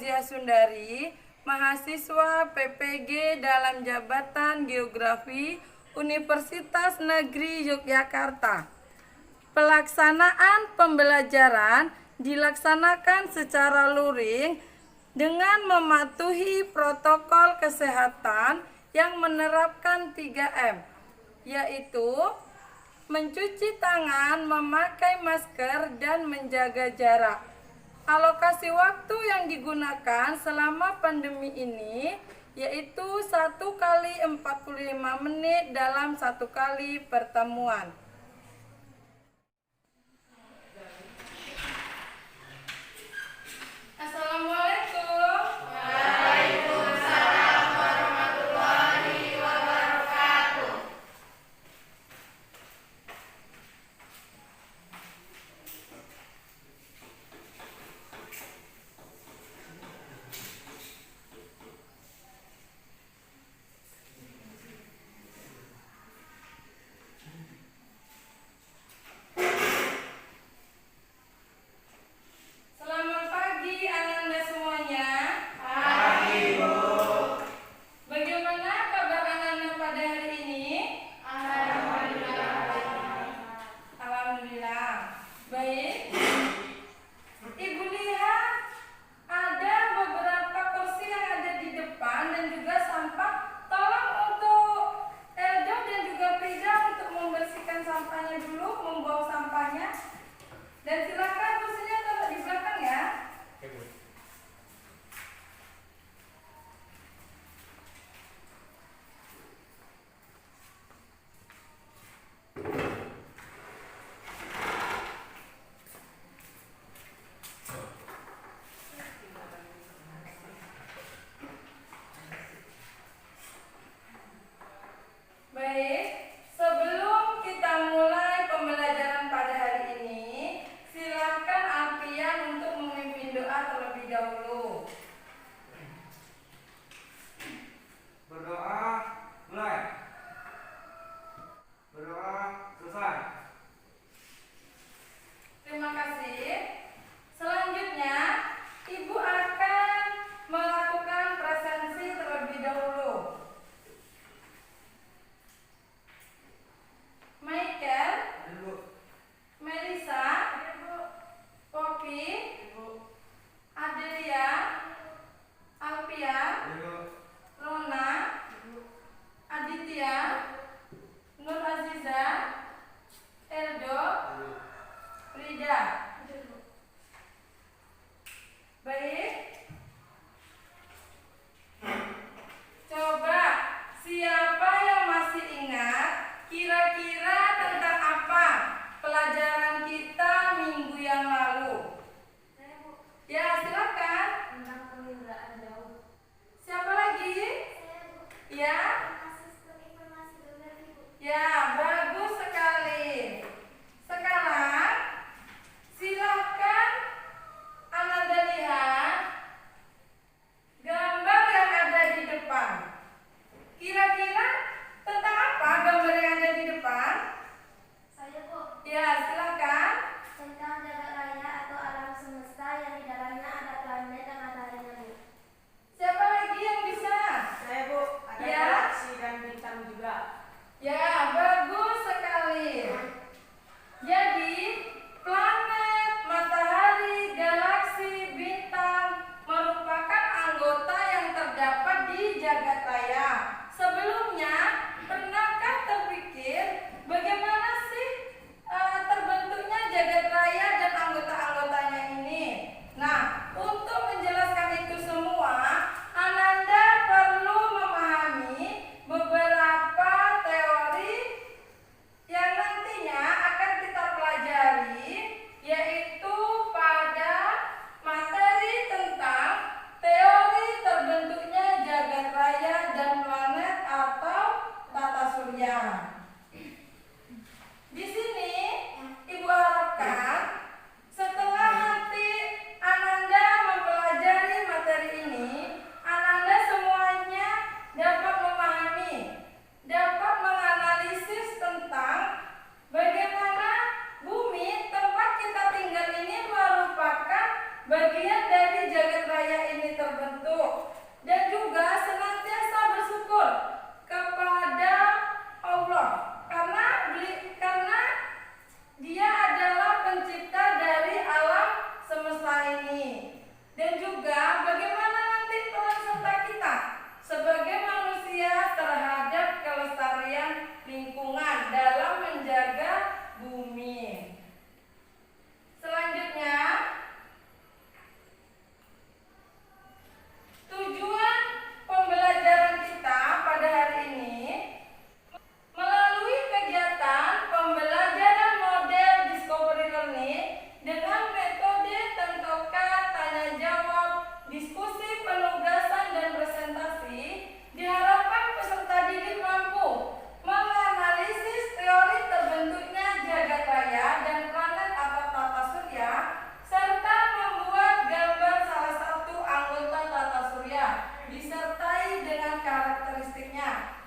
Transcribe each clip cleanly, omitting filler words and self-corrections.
Fauzia Sundari, mahasiswa PPG dalam Jabatan Geografi Universitas Negeri Yogyakarta. Pelaksanaan pembelajaran dilaksanakan secara luring dengan mematuhi protokol kesehatan yang menerapkan 3M, yaitu mencuci tangan, memakai masker, dan menjaga jarak. Alokasi waktu yang digunakan selama pandemi ini yaitu 1 kali 45 menit dalam 1 kali pertemuan. Assalamualaikum. Waalaikumsalam warahmatullahi wabarakatuh. Selamat pagi Ananda semua.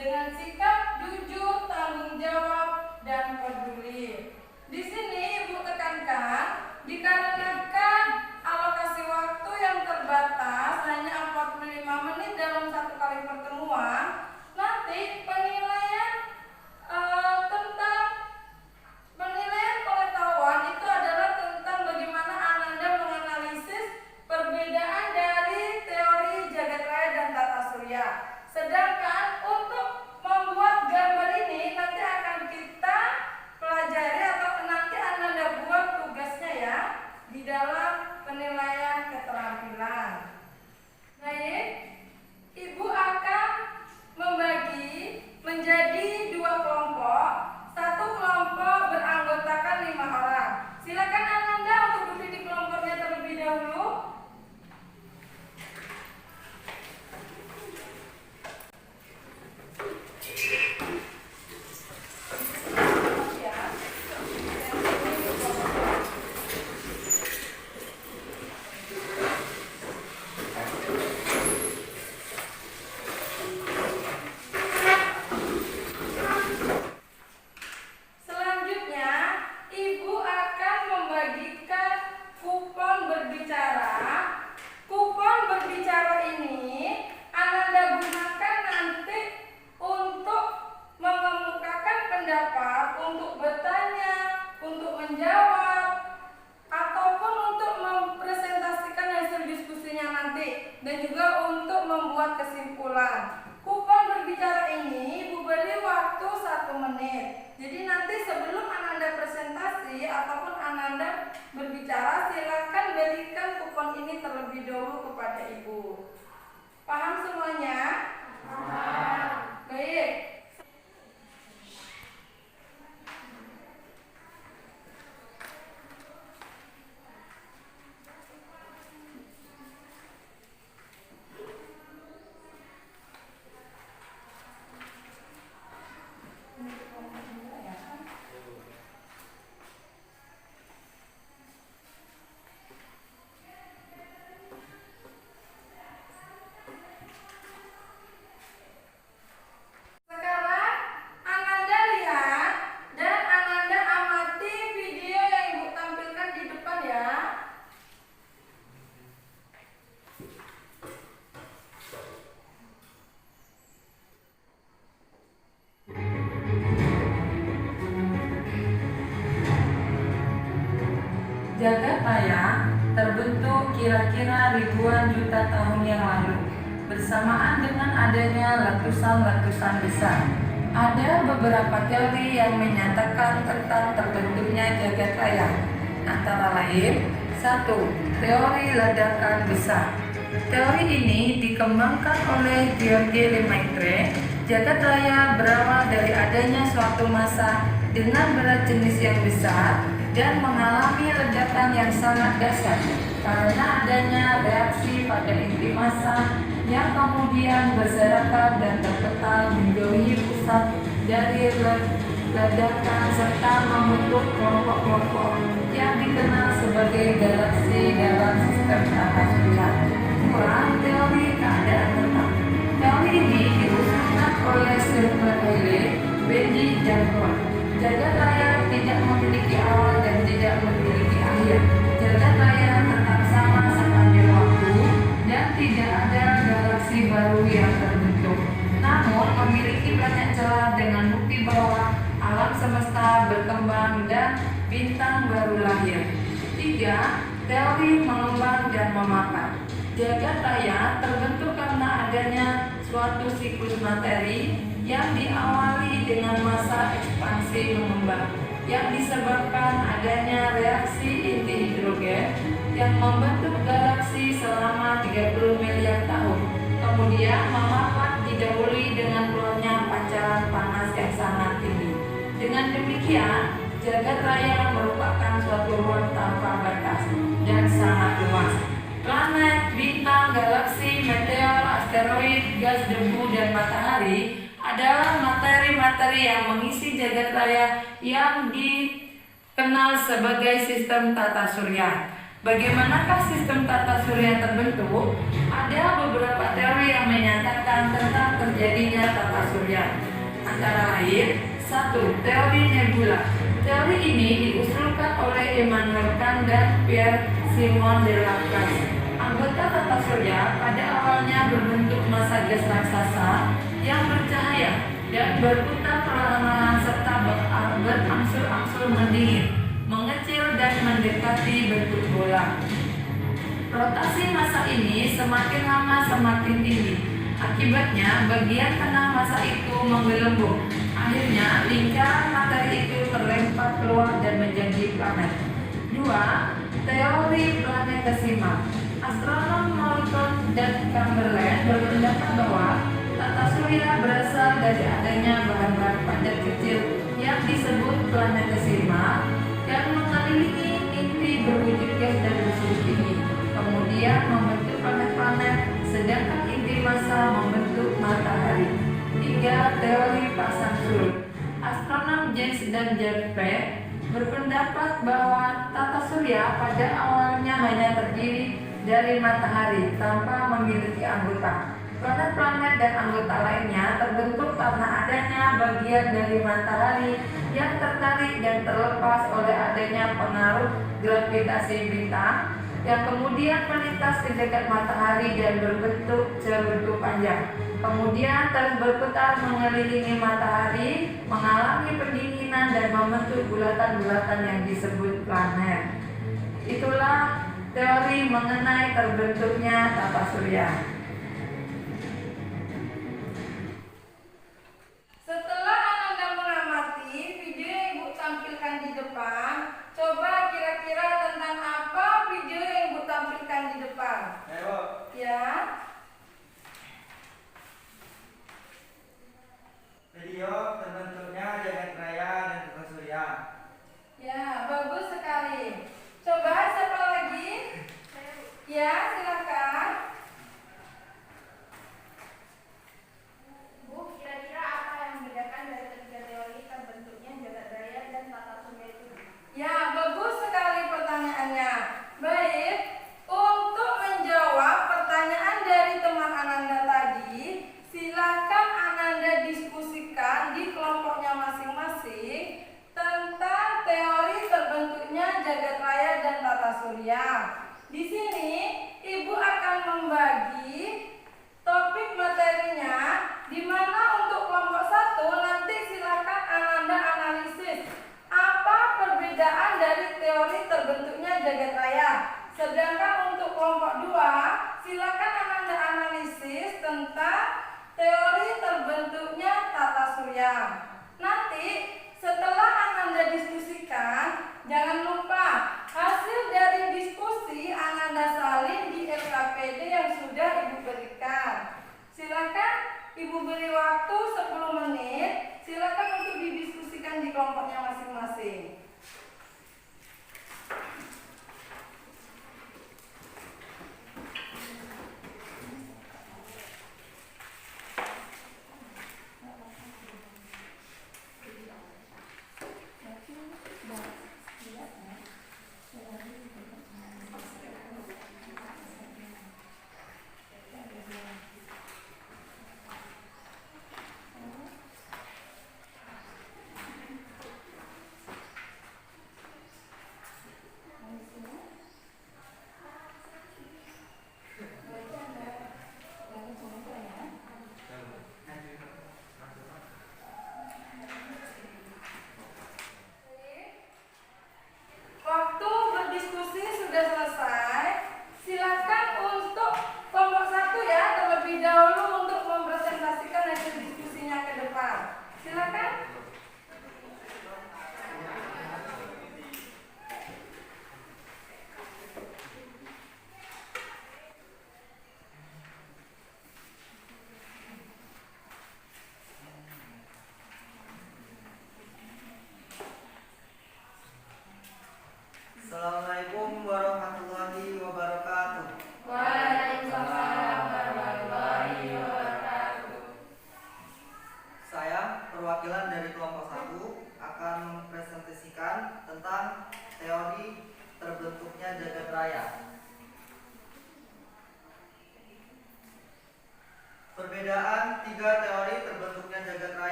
dengan sikap jujur, tanggung jawab, dan peduli. Di sini Ibu tekankan, dikarenakan alokasi waktu yang terbatas hanya 45 menit dalam satu kali pertemuan, nanti penilaian pengetahuan itu adalah tentang bagaimana Ananda menganalisis perbedaan dari teori jagat raya dan tata surya. Sedangkan untuk membuat gambar ini nanti akan kita pelajari atau nanti Ananda buat tugasnya ya di dalam penilaian keterampilan. Baik, Ibu akan membagi menjadi 2 kelompok. Satu kelompok beranggotakan 5 orang. Silakan Ananda untuk duduk di kelompoknya terlebih dahulu. Selanjutnya, Ibu akan membagikan kupon berbicara. Kupon berbicara ini Ananda gunakan nanti untuk mengemukakan pendapat, untuk bertanya, untuk menjawab, ataupun untuk mempresentasikan hasil diskusinya nanti, dan juga untuk membuat kesimpulan. Kupon berbicara ini Ibu beri waktu 1 menit. Jadi nanti sebelum Ananda presentasi ataupun Ananda berbicara, silakan berikan kupon ini terlebih dahulu kepada Ibu. Paham semuanya? Paham. Baik. Sekarang Ananda lihat dan Ananda amati video yang Ibu tampilkan di depan ya. Jagat raya terbentuk kira-kira ribuan juta tahun yang lalu, bersamaan dengan adanya letusan-letusan besar. Ada beberapa teori yang menyatakan tentang terbentuknya jagat raya. Antara lain, 1. Teori ledakan besar. Teori ini dikembangkan oleh Georges Lemaitre. Jagat raya berawal dari adanya suatu massa dengan berat jenis yang besar dan mengalami ledakan yang sangat dahsyat karena adanya reaksi pada inti massa yang kemudian berserakan dan terpental menjauhi pusat dari ledakan serta membentuk kelompok-kelompok yang dikenal sebagai galaksi dalam sistem tata surya. Teori keadaan tetap. Teori ini diusulkan oleh Sylvain Heille, Benji dan Ron. Jagat raya tidak memiliki awal dan tidak memiliki akhir. Jagat raya tetap sama sepanjang waktu dan tidak ada galaksi baru yang terbentuk. Namun memiliki banyak celah dengan bukti bahwa alam semesta berkembang dan bintang baru lahir. 3. Teori mengembang dan memakan. Jagat raya terbentuk karena adanya suatu siklus materi yang diawali dengan massa ekspansi mengembang yang disebabkan adanya reaksi inti hidrogen yang membentuk galaksi selama 30 miliar tahun. Kemudian memapat didahului dengan keluarnya pancaran panas yang sangat tinggi. Dengan demikian, jagat raya merupakan suatu ruang tanpa batas dan sangat luas. Planet, bintang, galaksi, meteor, asteroid, gas, debu, dan matahari adalah materi-materi yang mengisi jagat raya yang dikenal sebagai sistem tata surya. Bagaimanakah sistem tata surya terbentuk? Ada beberapa teori yang menyatakan tentang terjadinya terjadinya tata surya. Antara lain, 1. Teori nebula. Teori ini diusulkan oleh Immanuel Kant dan Pierre-Simon de Laplace. Anggota tata surya pada awalnya berbentuk massa gas raksasa yang bercahaya dan berputar perlahan-lahan serta berangsur-angsur mendingin, mengecil dan mendekati bentuk bola. Rotasi massa ini semakin lama semakin tinggi. Akibatnya bagian tengah massa itu menggelembung. Akhirnya lingkaran materi itu terlempar keluar dan menjadi planet. 2. Teori planetesimal. Astronom Morton dan Chamberlain berpendapat bahwa tata surya berasal dari adanya bahan-bahan padat kecil yang disebut planetesimal yang mengelilingi inti berwujud gas dan bersuhu tinggi, kemudian membentuk planet-planet, sedangkan inti massa membentuk matahari. 3. Teori pasang surut. Astronom James dan Jeffrey berpendapat bahwa tata surya pada awalnya hanya terdiri dari matahari tanpa memiliki anggota. Planet-planet dan anggota lainnya terbentuk karena adanya bagian dari matahari yang tertarik dan terlepas oleh adanya pengaruh gravitasi bintang yang kemudian melintas di dekat matahari dan berbentuk cerutu panjang. Kemudian terus berputar mengelilingi matahari, mengalami pendinginan dan membentuk bulatan-bulatan yang disebut planet. Itulah teori mengenai terbentuknya tata surya. Setelah Ananda mengamati video yang Ibu tampilkan di depan, coba kira-kira tentang apa video yang Ibu tampilkan di depan? Ayo. Ya. Video terbentuknya jagat raya dan tata surya. Ya, bagus sekali. Coba siapa lagi? Ya, silakan. Bu, kira-kira apa yang membedakan dari ketiga teori terbentuknya jagat raya dan tata surya itu? Ya, bagus sekali pertanyaannya. Baik, untuk menjawab pertanyaan dari teman Ananda tadi, silakan Ananda diskusikan di kelompoknya masing-masing tentang teori terbentuknya jagat raya dan tata surya. Di sini Ibu akan membagi topik materinya, di mana untuk kelompok 1 nanti silakan Ananda analisis apa perbedaan dari teori terbentuknya jagat raya. Sedangkan untuk kelompok 2 silakan Ananda analisis tentang teori terbentuknya tata surya. Nanti setelah Ananda diskusikan, jangan lupa hasil dari diskusi Ananda salin di LKPD yang sudah Ibu berikan. Silakan Ibu beri waktu 10 menit. Silakan untuk didiskusikan di kelompoknya masing-masing. Waktu berdiskusi sudah selesai. Silakan untuk kelompok 1 ya, terlebih dahulu untuk mempresentasikan hasil diskusinya ke depan. Silakan. Assalamualaikum warahmatullahi wabarakatuh. Waalaikumsalam warahmatullahi wabarakatuh. Saya perwakilan dari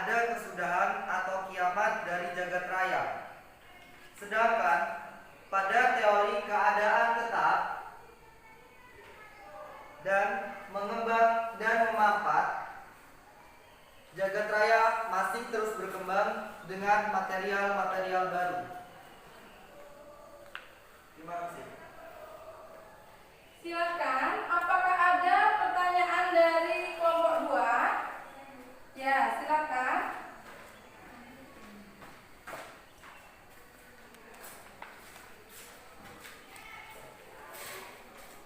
ada kesudahan atau kiamat dari jagat raya. Sedangkan pada teori keadaan tetap dan mengembang dan memampat, jagat raya masih terus berkembang dengan material-material baru. Terima kasih. Silakan, apakah ada pertanyaan dari kelompok 2? Ya, silakan.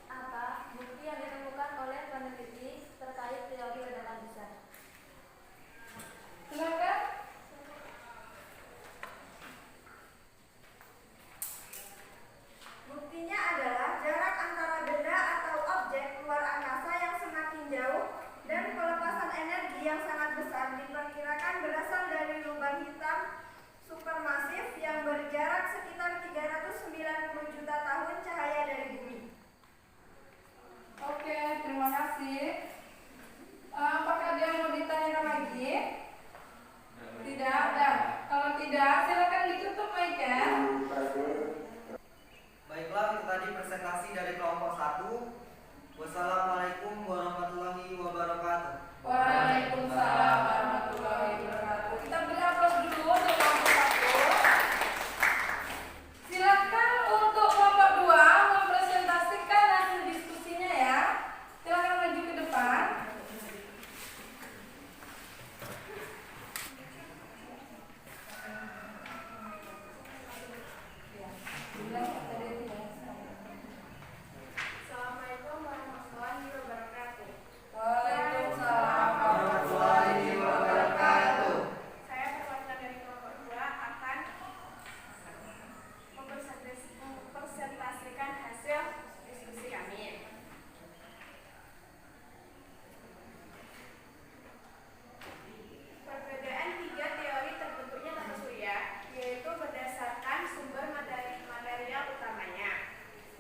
Apa bukti yang ditemukan oleh peneliti terkait teori ledakan besar? Silakan. Buktinya adalah jarak antara benda atau objek luar angkasa yang semakin jauh dan pelepasan energi yang sangat besar diperkirakan berasal dari lubang hitam supermasif yang berjarak sekitar 390 juta tahun cahaya dari bumi. Oke, terima kasih. Apakah ada yang mau ditanyakan lagi? Tidak ada. Kalau tidak, silakan ditutup mic-nya. Baiklah, itu tadi presentasi dari kelompok 1. Wassalamualaikum warahmatullahi wabarakatuh. Waalaikumsalam warahmatullahi wabarakatuh. Kita beri aplaus dulu untuk kelompok 1. Silakan untuk kelompok 2 mempresentasikan hasil diskusinya ya. Silakan maju ke depan. Assalamualaikum warahmatullahi wabarakatuh. Waalaikumsalam Warahmatullahi wabarakatuh. Saya perwakilan dari kelompok 2 akan mempresentasikan hasil diskusi kami. Perbedaan tiga teori terbentuknya tata surya, yaitu berdasarkan sumber material utamanya,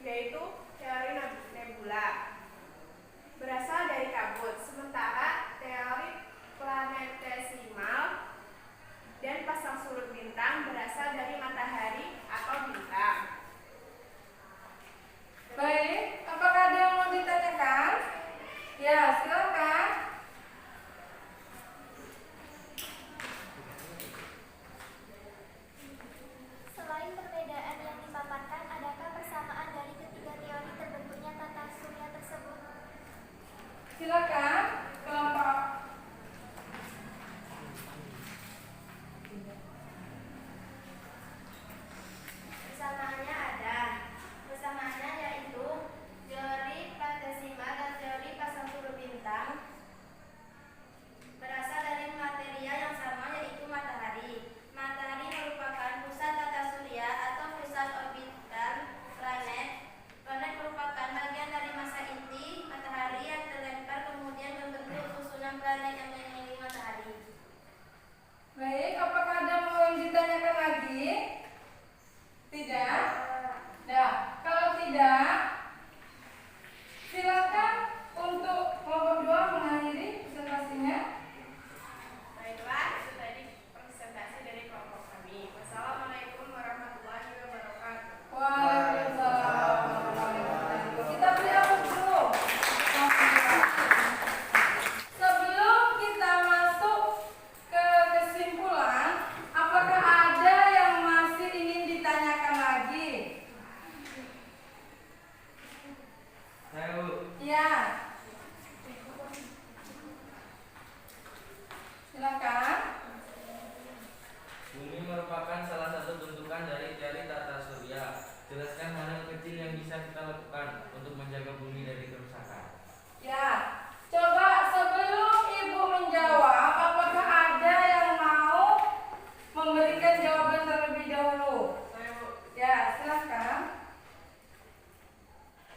yaitu teori nebula, berasal dari kabut, sementara teori planetesimal dan pasang surut bintang berasal dari matahari atau bintang. Baik, apakah ada yang mau ditanyakan? Ya, silakan. Selain perbedaan yang dipaparkan, adakah persamaan dari ketiga teori terbentuknya tata surya tersebut? Silakan kelompok. Persamaannya ada. Persamaannya yaitu teori planetesimal dan teori pasang surut bintang berasal dari material yang sama, yaitu matahari. Matahari merupakan pusat tata surya atau pusat orbital planet. Planet merupakan bagian dari massa inti matahari yang terlempar kemudian membentuk susunan planet yang mengelilingi matahari. Baik, apakah ada mau yang ditanyakan lagi? Tidak? Nah, kalau tidak, silakan untuk kelompok 2 mengakhiri presentasinya. Baiklah, itu tadi presentasi dari kelompok kami. Wassalamualaikum warahmatullahi wabarakatuh. Waalaikumsalam warahmatullahi wabarakatuh. Kita beri aplaus dulu. Sebelum kita masuk ke kesimpulan, apakah ada yang masih ingin ditanyakan lagi? Saya Bu. Ya. Silakan. Bumi merupakan salah satu bentukan dari teori tata surya. Jelaskan hal-hal kecil yang bisa kita lakukan untuk menjaga bumi dari kerusakan. Ya. Coba sebelum Ibu menjawab, apakah ada yang mau memberikan jawaban terlebih dahulu? Saya Bu. Ya, silakan.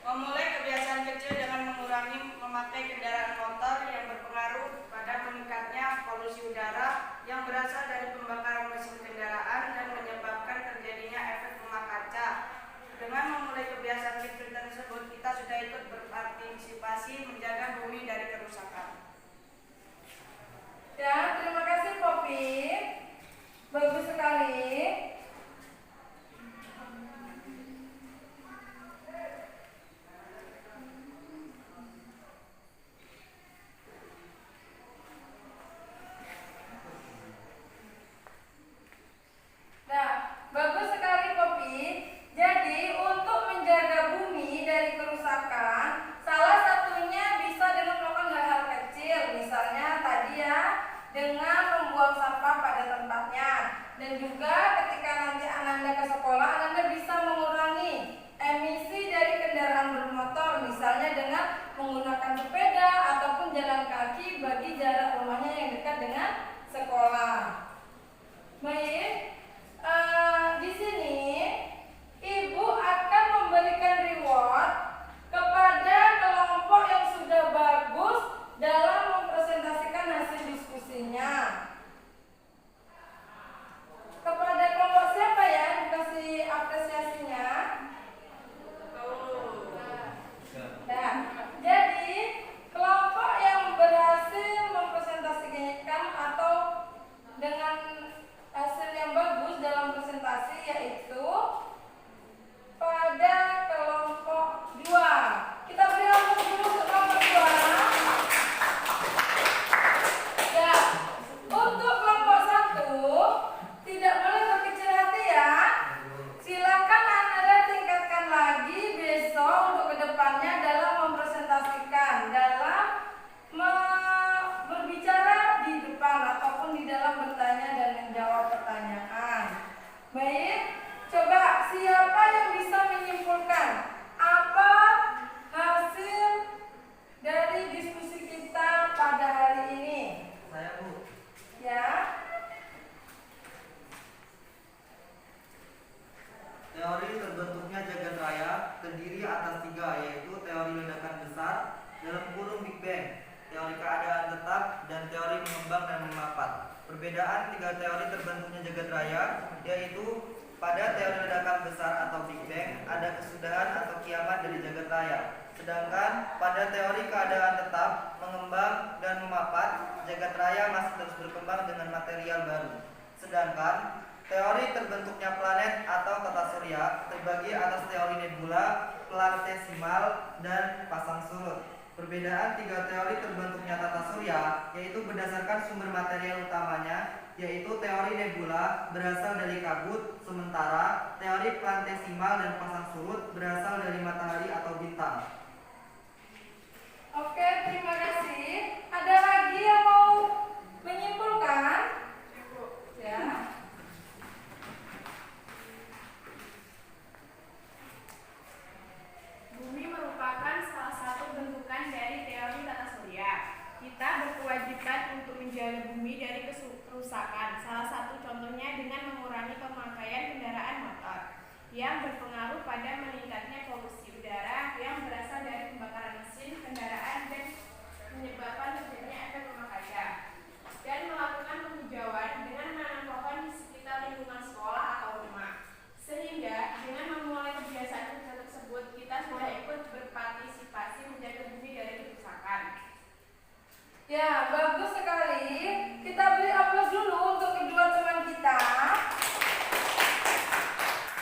Memulai kebiasaan kecil dengan mengurangi memakai kendaraan motor yang berpengaruh pada meningkatnya polusi udara yang berasal dari pembakaran mesin kendaraan dan menyebabkan terjadinya efek rumah kaca. Dengan memulai kebiasaan kecil tersebut, kita sudah ikut berpartisipasi menjaga bumi dari kerusakan. Ya, terima kasih Poppy. Dan juga ketika nanti Ananda ke sekolah, Ananda bisa mengurangi emisi dari kendaraan bermotor, misalnya dengan menggunakan sepeda ataupun jalan kaki bagi jarak rumahnya yang dekat dengan sekolah. Baik, di sini Ibu akan memberikan reward kepada kelompok yang sudah bagus dalam mempresentasikan hasil diskusinya. Kepada kelompok siapa ya dikasih apresiasinya? Nah, jadi kelompok yang berhasil mempresentasikan atau dengan hasil yang bagus dalam presentasi yaitu pada kelompok 2. Kita beri aplaus dulu untuk kelompok 2. Ya, untuk kelompok 1 tidak boleh berkecil hati ya. Silakan Anda tingkatkan lagi besok untuk kedepannya dalam mempresentasikan, dalam berbicara di depan ataupun di dalam bertanya dan menjawab pertanyaan. Baik, coba siapa yang bisa menyimpulkan apa hasil dari diskusi kita pada hari ini? Saya, Bu. Ya. Teori terbentuknya jagat raya terdiri atas 3, yaitu teori ledakan besar dalam kurung Big Bang, teori keadaan tetap, dan teori mengembang dan memapat. Perbedaan 3 teori terbentuknya jagat raya yaitu pada teori ledakan besar atau Big Bang ada kesudahan atau kiamat dari jagat raya. Sedangkan pada teori keadaan tetap, mengembang dan memapat, jagat raya masih terus berkembang dengan material baru. Sedangkan teori terbentuknya planet atau tata surya terbagi atas teori nebula, planetesimal, dan pasang surut. Perbedaan 3 teori terbentuknya tata surya yaitu berdasarkan sumber material utamanya, yaitu teori nebula berasal dari kabut, sementara teori planetesimal dan pasang surut berasal dari matahari atau bintang. Oke, terima kasih. Ada lagi yang mau menyimpulkan? Ya. Bumi merupakan salah satu bentukan dari teori tata surya. Kita berkewajiban untuk menjaga bumi dari kerusakan. Salah satu contohnya dengan mengurangi pemakaian kendaraan motor yang berpengaruh pada meningkatnya polusi udara yang berasal dari pembakaran mesin kendaraan dan menyebabkan terjadinya efek rumah kaca. Dan melakukan penghijauan dengan menanam pohon di sekitar lingkungan sekolah atau rumah. Sehingga dengan memulai kebiasaan tersebut kita sudah ikut berpartisipasi menjaga bumi dari kerusakan. Ya, bagus sekali. Kita beri aplaus dulu untuk kedua teman kita.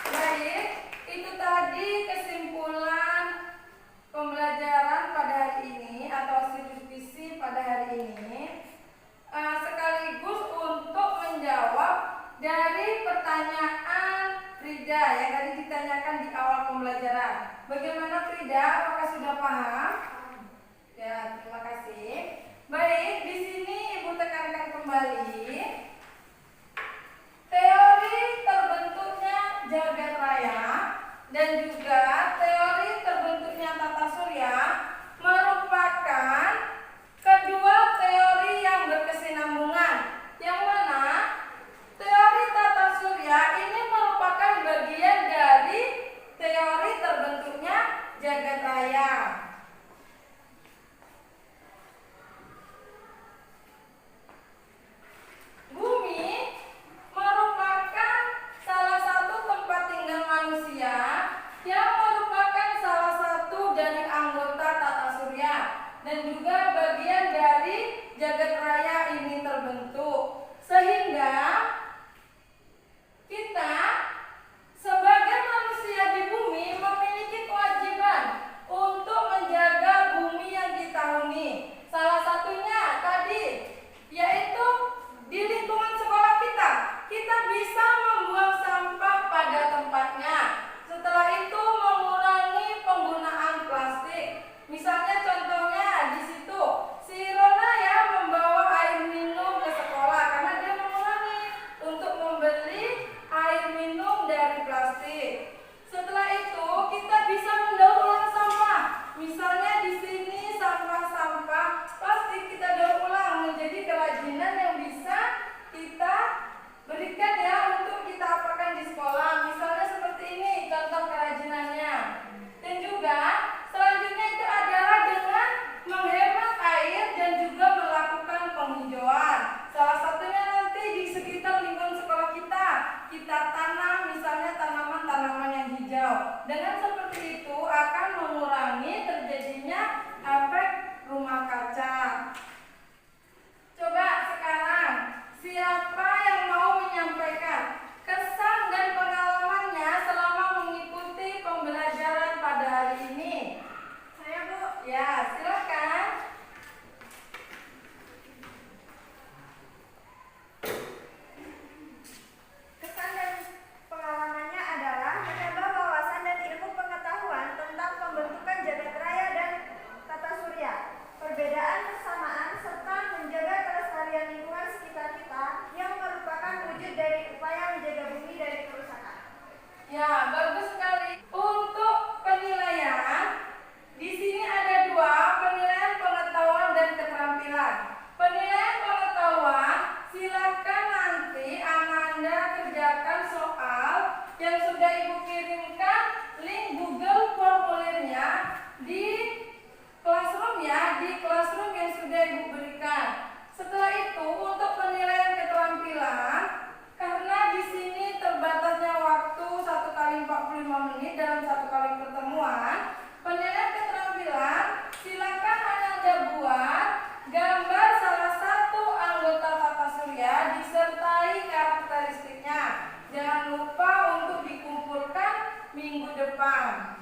Baik, itu tadi kesimpulan pembelajaran pada hari ini atau hasil diskusi pada hari ini. Sekaligus untuk menjawab dari pertanyaan Frida yang tadi ditanyakan di awal pembelajaran. Bagaimana Frida? Apakah sudah paham? Ya, terima kasih. Baik, di sini Ibu tekankan kembali teori terbentuknya jagat raya dan juga teori terbentuknya tata surya merupakan kedua teori yang berkesinambungan. Yang mana teori tata surya ini merupakan bagian dari teori terbentuknya jagat raya. Dengan seperti itu akan mengurangi terjadinya efek rumah kaca. Coba sekarang, siapa yang mau menyampaikan kesan dan pengalamannya selama mengikuti pembelajaran pada hari ini? Saya, Bu. Ya, silakan. Kesan dan pengalamannya adalah menambah wawasan dan ilmu pengetahuan tentang pembentukan jagat raya dan tata surya, perbedaan persamaan, serta menjaga kelestarian lingkungan sekitar kita yang merupakan wujud dari upaya menjaga bumi dari kerusakan. Ya, bagus sekali. Untuk penilaian, di sini ada dua, penilaian pengetahuan dan keterampilan. Penilaian pengetahuan, silakan nanti Ananda kerjakan soal yang sudah Ibu kirimkan link Google formulirnya di Classroom ya, di Classroom yang sudah Ibu berikan. Setelah itu untuk penilaian keterampilan, karena di sini terbatasnya waktu 1 kali 45 menit dalam 1 kali pertemuan, penilaian keterampilan silakan Ananda buat gambar salah satu anggota tata surya disertai karakteristiknya. Jangan lupa untuk dikumpulkan minggu depan.